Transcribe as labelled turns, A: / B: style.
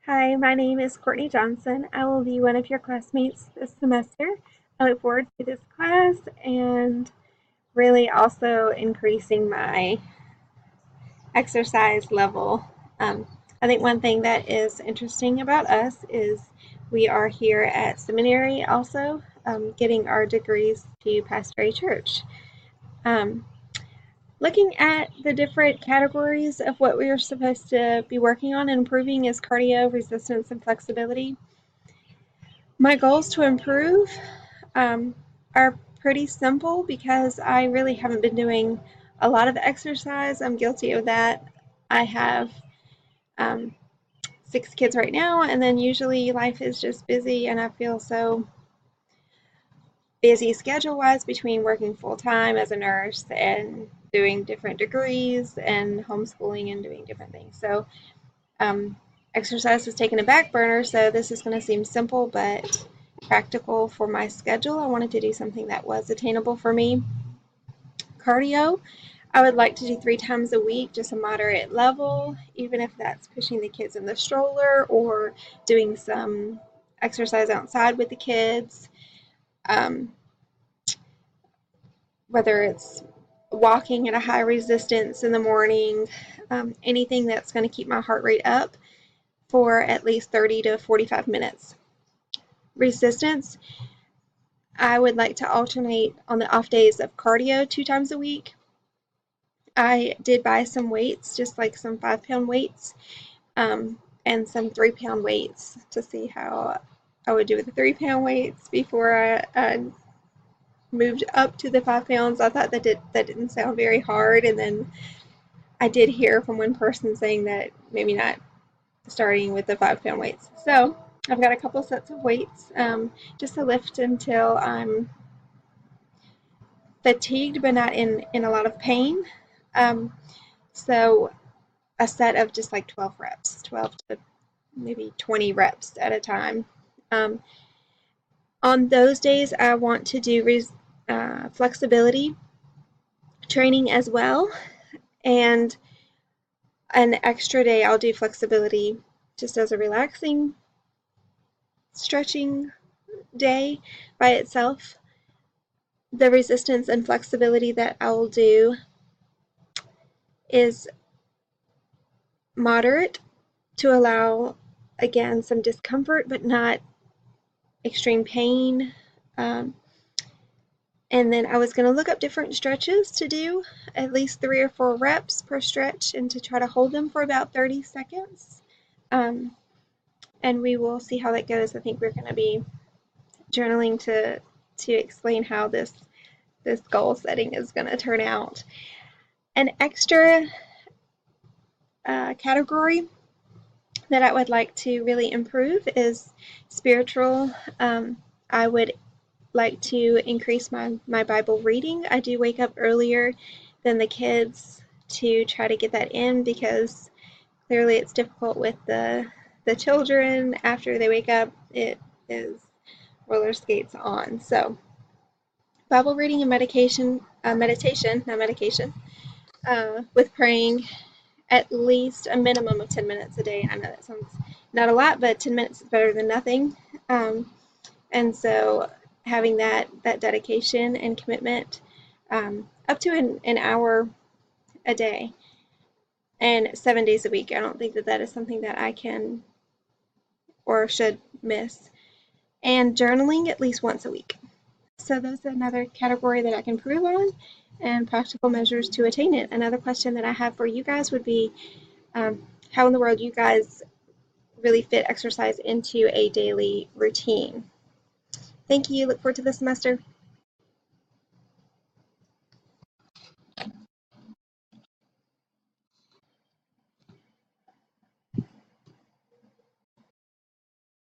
A: Hi, my name is Courtney Johnson. I will be one of your classmates this semester. I look forward to this class and really also increasing my exercise level. Um, I think one thing that is interesting about us is we are here at seminary also getting our degrees to pastor a church. Um, Looking at the different categories of what we are supposed to be working on and improving is cardio, resistance, and flexibility. My goals to improve um, are pretty simple because I really haven't been doing a lot of exercise. I'm guilty of that. I have um, 6 kids right now, and then usually life is just busy, and I feel so busy schedule wise between working full time as a nurse and doing different degrees and homeschooling and doing different things. So, um, exercise has taken a back burner, so this is going to seem simple but practical for my schedule. I wanted to do something that was attainable for me. Cardio, I would like to do 3 times a week, just a moderate level, even if that's pushing the kids in the stroller or doing some exercise outside with the kids. Um, Whether it's walking at a high resistance in the morning, anything that's going to keep my heart rate up for at least 30 to 45 minutes. Resistance, I would like to alternate on the off days of cardio 2 times a week. I did buy some weights, just like some 5 pound weights, and some 3 pound weights to see how I would do with the 3 pound weights before I moved up to the 5 pounds. I thought that didn't sound very hard, and then I did hear from one person saying that maybe not starting with the 5 pound weights. So I've got a couple sets of weights just to lift until I'm fatigued but not in a lot of pain. Um, so a set of just like 12 reps, 12 to maybe 20 reps at a time. Um, on those days, I want to do flexibility training as well. And an extra day, I'll do flexibility just as a relaxing stretching day by itself. The resistance and flexibility that I will do is moderate to allow, again, some discomfort but not extreme pain. Um, and then I was going to look up different stretches to do, at least 3 or 4 reps per stretch, and to try to hold them for about 30 seconds. Um, and we will see how that goes. I think we're going to be journaling to explain how this goal setting is going to turn out. An extra category that I would like to really improve is spiritual. I would like to increase my Bible reading. I do wake up earlier than the kids to try to get that in because clearly it's difficult with the children. After they wake up, it is roller skates on. So Bible reading and meditation, not medication, with praying at least a minimum of 10 minutes a day. I know that sounds not a lot, but 10 minutes is better than nothing. And so having that dedication and commitment up to an hour a day and 7 days a week. I don't think that is something that I can or should miss. And journaling at least once a week. So that's another category that I can improve on and practical measures to attain it. Another question that I have for you guys would be how in the world you guys really fit exercise into a daily routine. Thank you. Look forward to the semester.